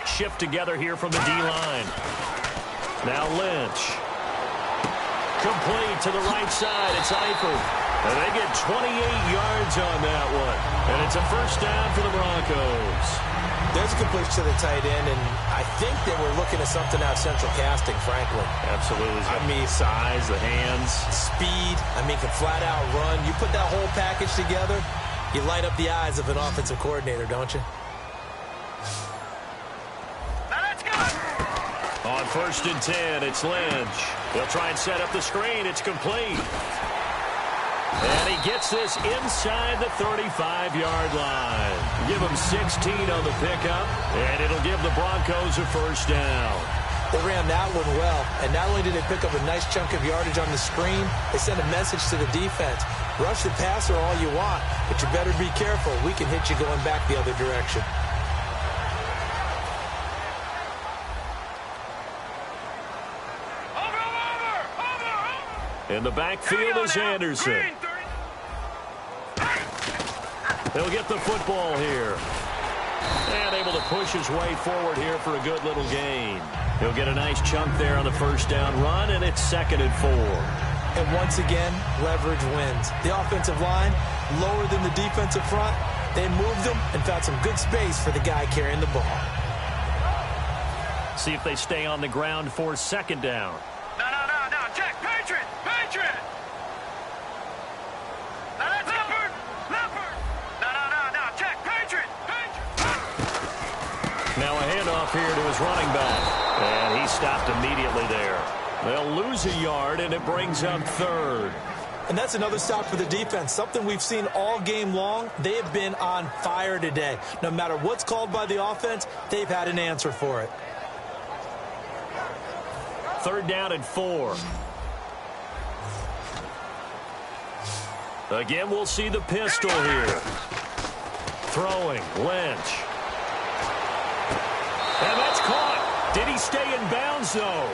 shift together here from the D-line. Now Lynch. Complete to the right side. It's Eifert. And they get 28 yards on that one. And it's a first down for the Broncos. There's a completion to the tight end, and I think they were looking at something out of central casting, frankly. Absolutely. I mean, size, the hands. Speed. I mean, can flat out run. You put that whole package together, you light up the eyes of an offensive coordinator, don't you? On 1st and 10, it's Lynch. They'll try and set up the screen. It's complete. And he gets this inside the 35-yard line. Give him 16 on the pickup, and it'll give the Broncos a first down. They ran that one well, and not only did they pick up a nice chunk of yardage on the screen, they sent a message to the defense. Rush the passer all you want, but you better be careful. We can hit you going back the other direction. In the backfield is Anderson. He'll get the football here. And able to push his way forward here for a good little gain. He'll get a nice chunk there on the first down run, and it's 2nd and 4. And once again, leverage wins. The offensive line, lower than the defensive front. They moved them and found some good space for the guy carrying the ball. See if they stay on the ground for 2nd down. No. Check. Patriot. Leopard. No. Check. Patriot. Now a handoff here to his running back. And he stopped immediately there. They'll lose a yard, and it brings up 3rd. And that's another stop for the defense. Something we've seen all game long. They have been on fire today. No matter what's called by the offense, they've had an answer for it. 3rd down and 4. Again, we'll see the pistol here. Throwing, Lynch. And that's caught. Did he stay in bounds, though?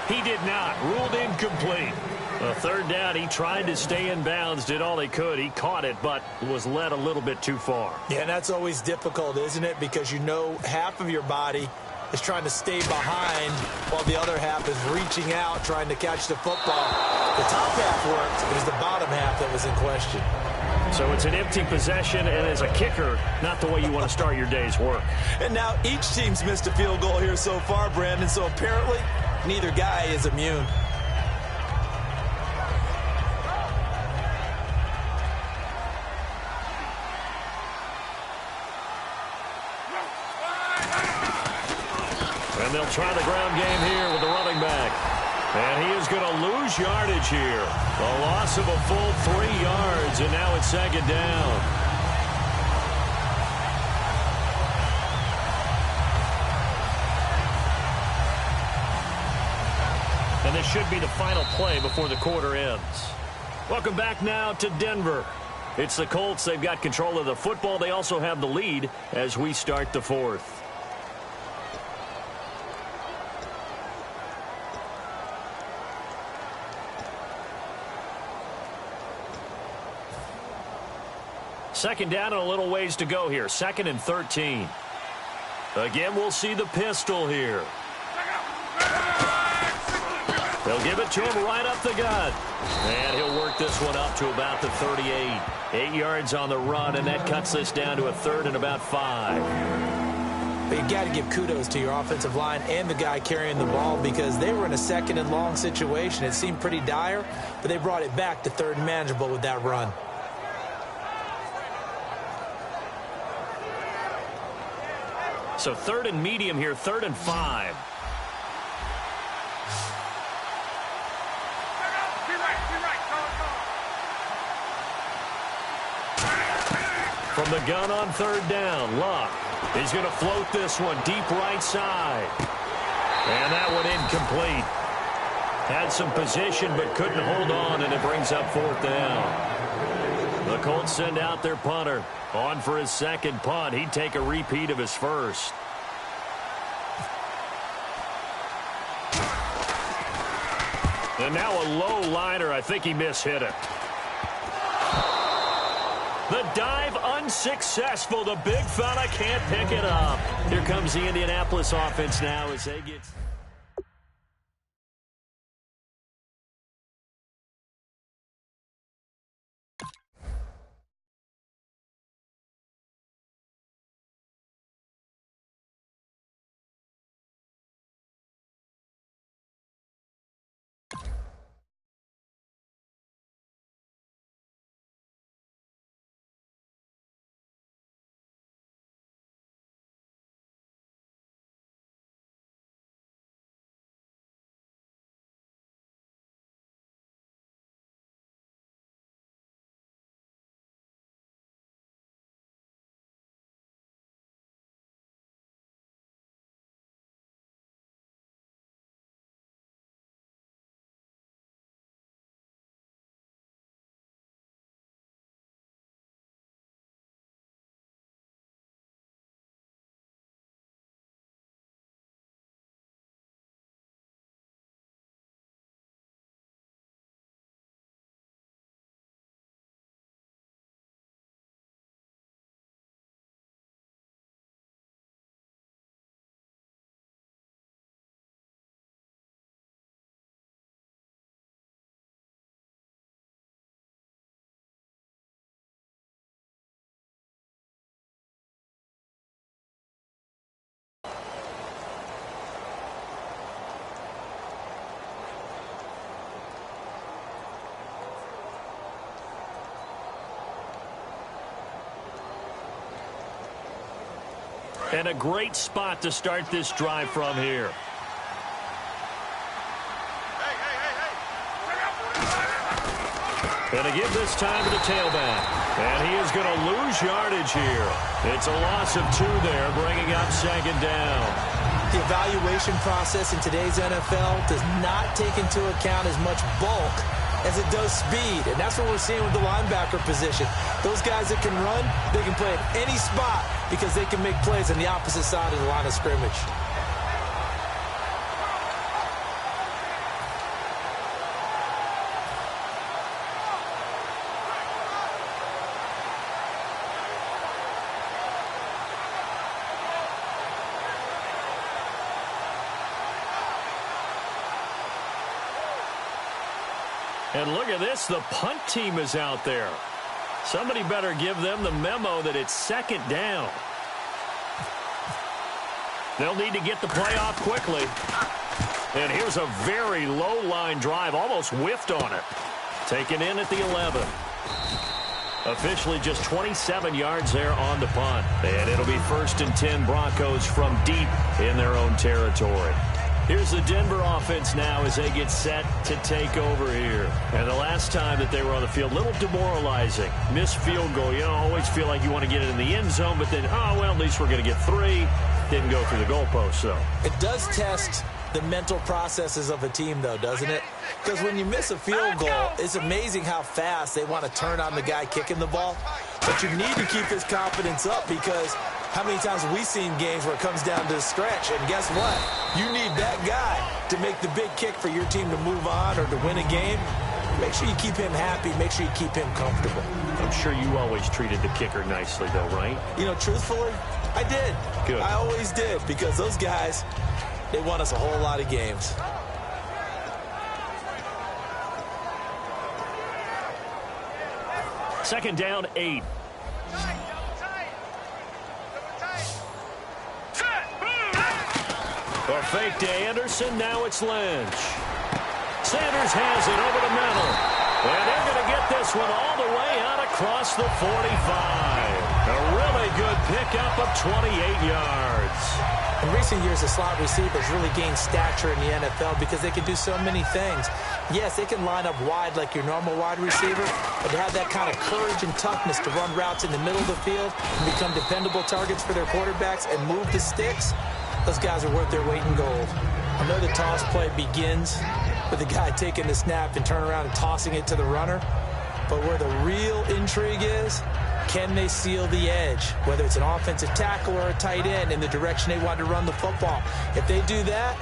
He did not. Ruled incomplete. A 3rd down, he tried to stay in bounds, did all he could. He caught it, but was led a little bit too far. Yeah, and that's always difficult, isn't it? Because you know half of your body is trying to stay behind while the other half is reaching out, trying to catch the football. The top half worked. It was the bottom half that was in question. So it's an empty possession, and as a kicker, not the way you want to start your day's work. And now each team's missed a field goal here so far, Brandon, so apparently neither guy is immune. And they'll try the ground game here with the running back. And he is going to lose yardage here. A loss of a full 3 yards, and now it's 2nd down. And this should be the final play before the quarter ends. Welcome back now to Denver. It's the Colts. They've got control of the football. They also have the lead as we start the 4th. Second down and a little ways to go here. 2nd and 13. Again, we'll see the pistol here. They'll give it to him right up the gut. And he'll work this one up to about the 38. 8 yards on the run, and that cuts this down to a 3rd and about 5. But you got to give kudos to your offensive line and the guy carrying the ball because they were in a 2nd and long situation. It seemed pretty dire, but they brought it back to 3rd and manageable with that run. So 3rd and medium here, 3rd and 5. From the gun on 3rd down, Luck. He's going to float this one deep right side. And that one incomplete. Had some position but couldn't hold on, and it brings up 4th down. The Colts send out their punter. On for his 2nd punt. He'd take a repeat of his 1st. And now a low liner. I think he mishit it. The dive unsuccessful. The big fella can't pick it up. Here comes the Indianapolis offense now as they get... And a great spot to start this drive from here. And to give this time to the tailback. And he is going to lose yardage here. It's a loss of 2 there, bringing up 2nd down. The evaluation process in today's NFL does not take into account as much bulk as it does speed. And that's what we're seeing with the linebacker position. Those guys that can run, they can play at any spot because they can make plays on the opposite side of the line of scrimmage. And look at this, the punt team is out there. Somebody better give them the memo that it's 2nd down. They'll need to get the play off quickly. And here's a very low line drive, almost whiffed on it. Taken in at the 11. Officially just 27 yards there on the punt. And it'll be 1st and 10 Broncos from deep in their own territory. Here's the Denver offense now as they get set to take over here. And the last time that they were on the field, a little demoralizing. Missed field goal. You know, always feel like you want to get it in the end zone, but then, oh, well, at least we're going to get 3. Didn't go through the goalpost, though. It does test the mental processes of a team, though, doesn't it? Because when you miss a field goal, it's amazing how fast they want to turn on the guy kicking the ball. But you need to keep his confidence up because how many times have we seen games where it comes down to the stretch? And guess what? You need that guy to make the big kick for your team to move on or to win a game. Make sure you keep him happy. Make sure you keep him comfortable. I'm sure you always treated the kicker nicely, though, right? You know, truthfully, I did. Good. I always did because those guys, they won us a whole lot of games. Second down, 8. A fake to Anderson. Now it's Lynch. Sanders has it over the middle. And they're going to get this one all the way out across the 45. A really good pickup of 28 yards. In recent years, the slot receivers really gained stature in the NFL because they can do so many things. Yes, they can line up wide like your normal wide receiver, but to have that kind of courage and toughness to run routes in the middle of the field and become dependable targets for their quarterbacks and move the sticks, those guys are worth their weight in gold. I know the toss play begins with the guy taking the snap and turning around and tossing it to the runner, but where the real intrigue is, can they seal the edge, whether it's an offensive tackle or a tight end in the direction they want to run the football. If they do that,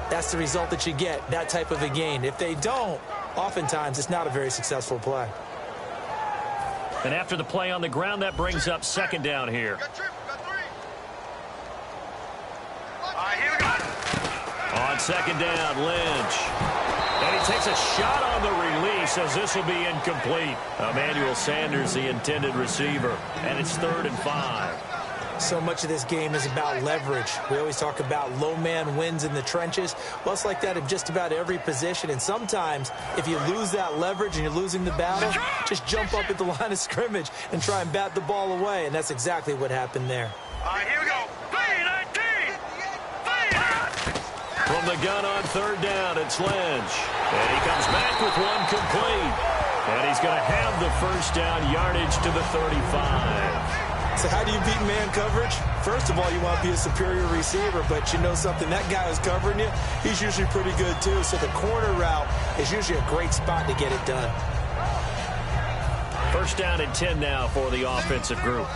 that's the result that you get, that type of a gain. If they don't, oftentimes it's not a very successful play. And after the play on the ground, that brings up second down here. Here we go. On second down, Lynch. And he takes a shot on the release as this will be incomplete. Emmanuel Sanders, the intended receiver. And it's 3rd and 5. So much of this game is about leverage. We always talk about low man wins in the trenches. Well, it's like that in just about every position. And sometimes, if you lose that leverage and you're losing the battle, just jump up at the line of scrimmage and try and bat the ball away. And that's exactly what happened there. Here we go. From the gun on 3rd down, it's Lynch. And he comes back with one complete. And he's going to have the first down yardage to the 35. So how do you beat man coverage? First of all, you want to be a superior receiver, but you know something, that guy who's covering you, he's usually pretty good too. So the corner route is usually a great spot to get it done. First down and 10 now for the offensive group.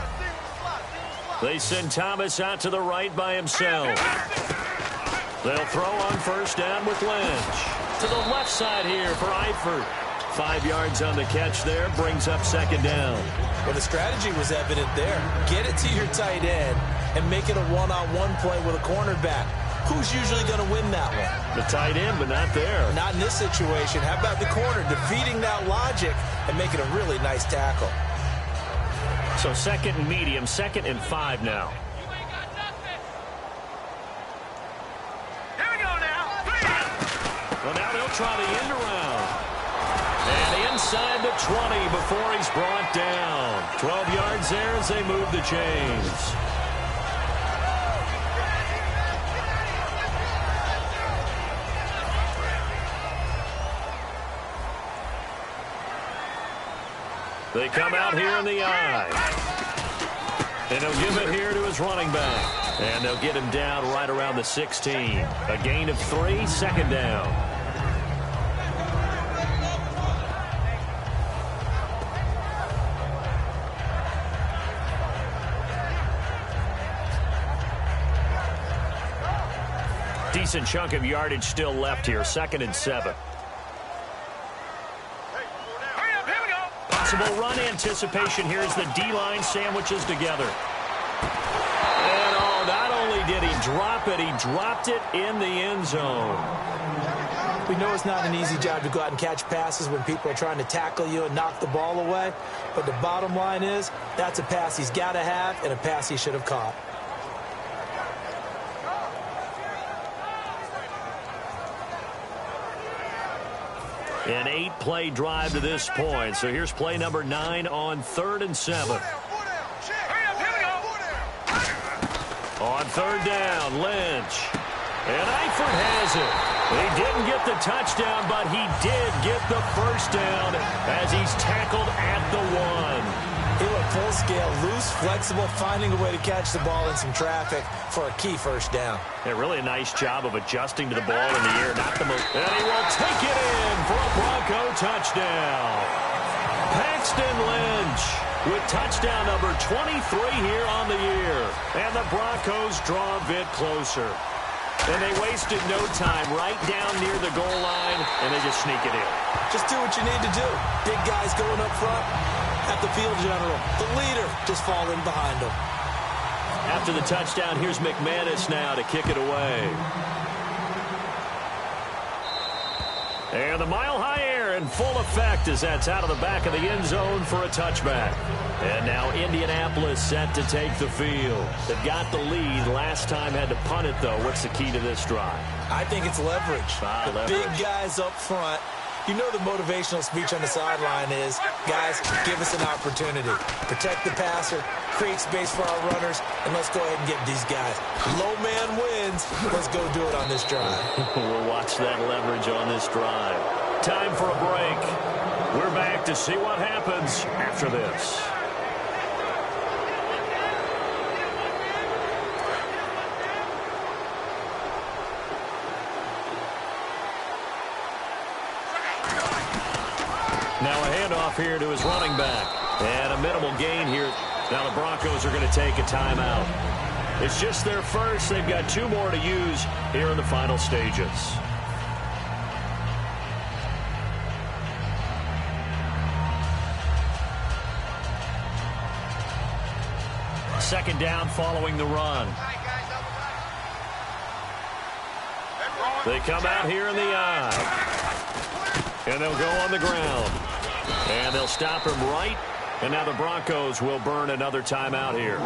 They send Thomas out to the right by himself. They'll throw on first down with Lynch. To the left side here for Eifert. 5 yards on the catch there, brings up second down. Well, the strategy was evident there. Get it to your tight end and make it a one-on-one play with a cornerback. Who's usually going to win that one? The tight end, but not there. Not in this situation. How about the corner defeating that logic and making a really nice tackle? So 2nd and medium, 2nd and 5 now. Here we go now. Well, now they'll try the end around. And inside the 20 before he's brought down. 12 yards there as they move the chains. They come out here in the eye. And he'll give it here to his running back. And they'll get him down right around the 16. A gain of 3, 2nd down. Decent chunk of yardage still left here. 2nd and 7. Possible run anticipation here as the D-line sandwiches together. And not only did he drop it, he dropped it in the end zone. We know it's not an easy job to go out and catch passes when people are trying to tackle you and knock the ball away. But the bottom line is, that's a pass he's got to have and a pass he should have caught. An 8-play drive to this point. So here's play number 9 on 3rd and 7. On 3rd down, Lynch. And Eifert has it. He didn't get the touchdown, but he did get the first down as he's tackled at the 1. He went full scale, loose, flexible, finding a way to catch the ball in some traffic for a key first down. Yeah, really a nice job of adjusting to the ball in the air. Not the most. And he will take it in for a Bronco touchdown. Paxton Lynch with touchdown number 23 here on the year. And the Broncos draw a bit closer. And they wasted no time right down near the goal line, and they just sneak it in. Just do what you need to do. Big guys going up front. At the field general, the leader, just fall in behind him. After the touchdown, here's McManus now to kick it away. And the mile-high air in full effect as that's out of the back of the end zone for a touchback. And now Indianapolis set to take the field. They've got the lead. Last time had to punt it, though. What's the key to this drive? I think it's leverage. Leverage. Big guys up front. You know the motivational speech on the sideline is, guys, give us an opportunity. Protect the passer, create space for our runners, and let's go ahead and get these guys. Low man wins. Let's go do it on this drive. We'll watch that leverage on this drive. Time for a break. We're back to see what happens after this. Now a handoff here to his running back. And a minimal gain here. Now the Broncos are going to take a timeout. It's just their first. They've got 2 more to use here in the final stages. second down following the run. They come out here in the eye. And they'll go on the ground. And they'll stop him right. And now the Broncos will burn another timeout here.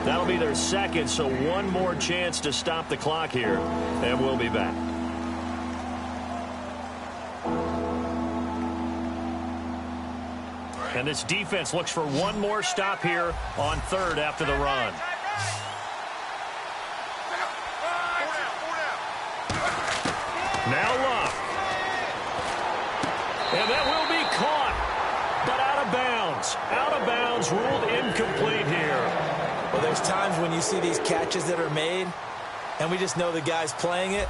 That'll be their second, so one more chance to stop the clock here. And we'll be back. And this defense looks for one more stop here on third after the run. Now Luck. And that will be caught, but out of bounds. Out of bounds, ruled incomplete here. Well, there's times when you see these catches that are made, and we just know the guys playing it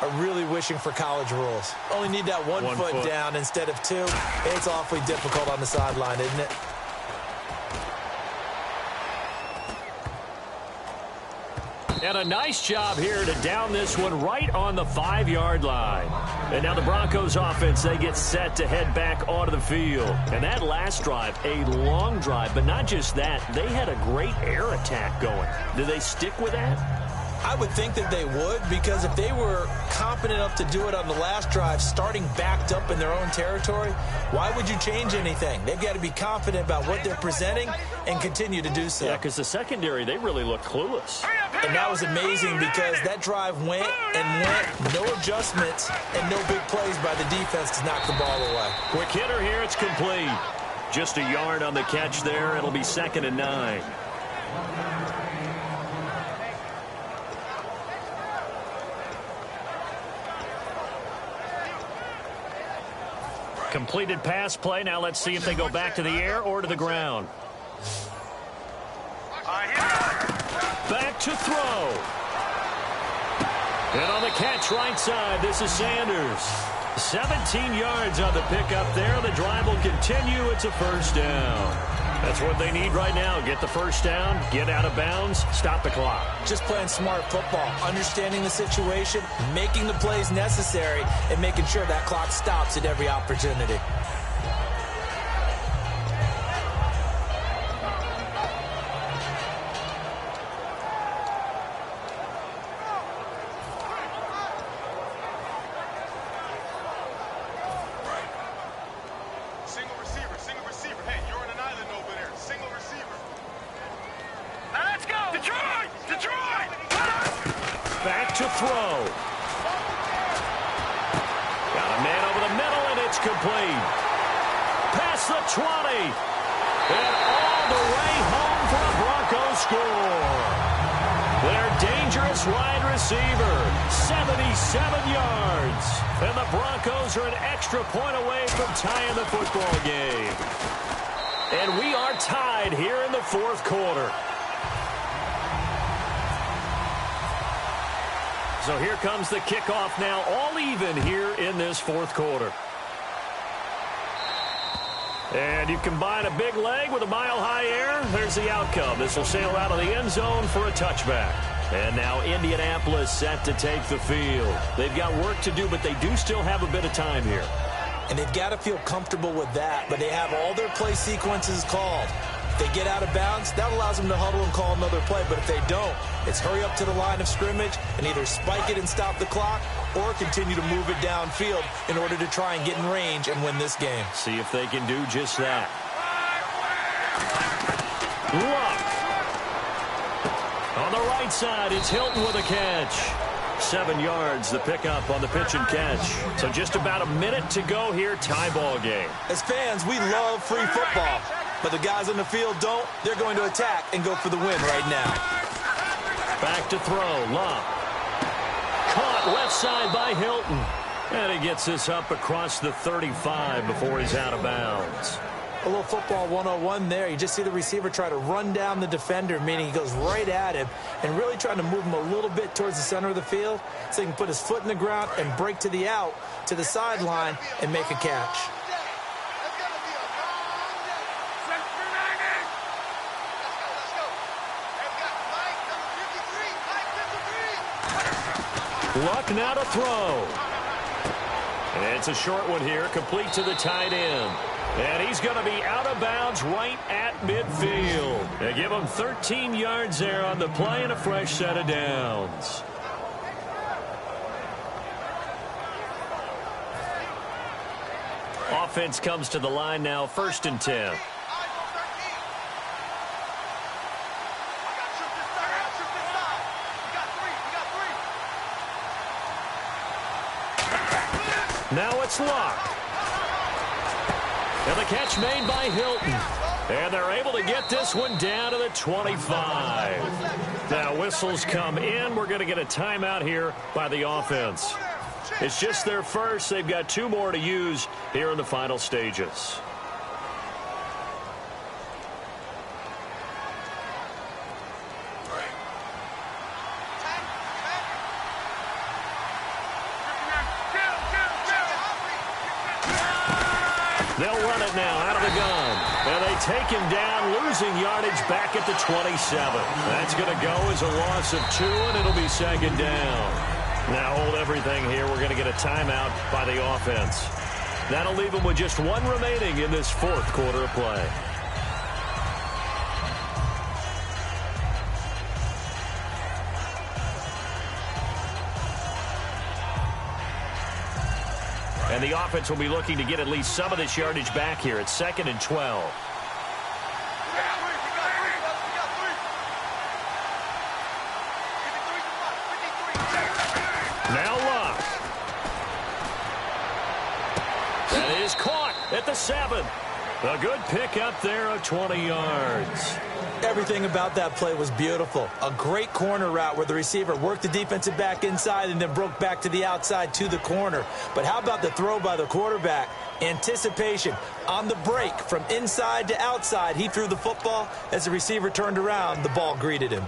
are really wishing for college rules. Only need that one foot down instead of two. It's awfully difficult on the sideline, isn't it? And a nice job here to down this one right on the 5-yard line. And now the Broncos offense, they get set to head back onto the field. And that last drive, a long drive, but not just that. They had a great air attack going. Do they stick with that? I would think that they would, because if they were competent enough to do it on the last drive, starting backed up in their own territory, why would you change anything? They've got to be confident about what they're presenting and continue to do so. Yeah, because the secondary, they really looked clueless. And that was amazing because that drive went and went, no adjustments and no big plays by the defense to knock the ball away. Quick hitter here, it's complete. Just a yard on the catch there. It'll be 2nd and 9. Completed pass play. Now let's see if they go back to the air or to the ground. Back to throw. And on the catch right side, this is Sanders. 17 yards on the pickup there. The drive will continue. It's a first down. That's what they need right now. Get the first down, get out of bounds, stop the clock. Just playing smart football, understanding the situation, making the plays necessary, and making sure that clock stops at every opportunity. Back to throw. Got a man over the middle, and it's complete. Past the 20. And all the way home for a Broncos score. Their dangerous wide receiver, 77 yards. And the Broncos are an extra point away from tying the football game. And we are tied here in the fourth quarter. So here comes the kickoff now, all even here in this fourth quarter. And you combine a big leg with a mile-high air, there's the outcome. This will sail out of the end zone for a touchback. And now Indianapolis set to take the field. They've got work to do, but they do still have a bit of time here. And they've got to feel comfortable with that, but they have all their play sequences called. If they get out of bounds, that allows them to huddle and call another play. But if they don't, it's hurry up to the line of scrimmage and either spike it and stop the clock or continue to move it downfield in order to try and get in range and win this game. See if they can do just that. Luck. On the right side, it's Hilton with a catch. 7 yards, the pickup on the pitch and catch. So just about a minute to go here, tie ball game. As fans, we love free football. But the guys on the field don't. They're going to attack and go for the win right now. Back to throw. Luck. Caught left side by Hilton. And he gets this up across the 35 before he's out of bounds. A little football 101 there. You just see the receiver try to run down the defender, meaning he goes right at him and really trying to move him a little bit towards the center of the field so he can put his foot in the ground and break to the out, to the sideline, and make a catch. Luck now to throw. And it's a short one here, complete to the tight end. And he's going to be out of bounds right at midfield. They give him 13 yards there on the play and a fresh set of downs. Offense comes to the line now, 1st and 10. Now it's Luck. And the catch made by Hilton. And they're able to get this one down to the 25. Now whistles come in. We're going to get a timeout here by the offense. It's just their first. They've got 2 more to use here in the final stages. They'll run it now out of the gun. And they take him down, losing yardage back at the 27. That's going to go as a loss of 2, and it'll be 2nd down. Now hold everything here. We're going to get a timeout by the offense. That'll leave them with just 1 remaining in this 4th quarter of play. And the offense will be looking to get at least some of this yardage back here. It's 2nd and 12. Now Luck. That is caught at the 7. A good pick up there of 20 yards. Everything about that play was beautiful. A great corner route where the receiver worked the defensive back inside and then broke back to the outside to the corner. But how about the throw by the quarterback? Anticipation on the break from inside to outside. He threw the football. As the receiver turned around, the ball greeted him.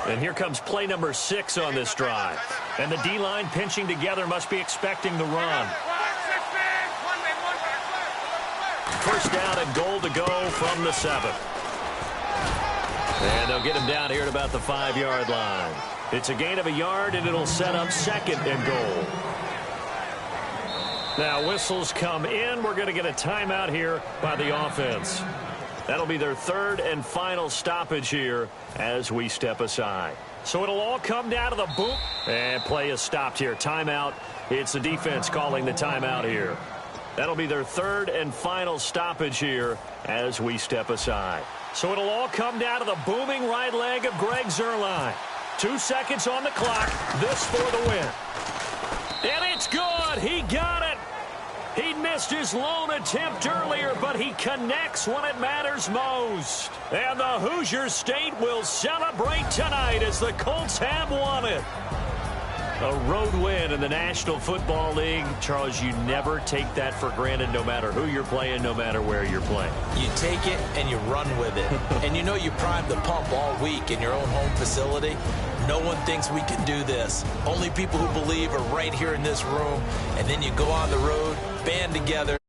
And here comes play number 6 on this drive. And the D-line pinching together must be expecting the run. 1st down and goal to go from the 7. And they'll get him down here at about the 5-yard line. It's a gain of a yard, and it'll set up 2nd and goal. Now whistles come in. We're going to get a timeout here by the offense. That'll be their 3rd and final stoppage here as we step aside. So it'll all come down to the boot. And play is stopped here. Timeout. It's the defense calling the timeout here. That'll be their 3rd and final stoppage here as we step aside. So it'll all come down to the booming right leg of Greg Zuerlein. 2 seconds on the clock. This for the win. And it's good. He got it. He missed his lone attempt earlier, but he connects when it matters most. And the Hoosier State will celebrate tonight as the Colts have won it. A road win in the National Football League. Charles, you never take that for granted no matter who you're playing, no matter where you're playing. You take it and you run with it. And you know you primed the pump all week in your own home facility. No one thinks we can do this. Only people who believe are right here in this room. And then you go on the road, band together.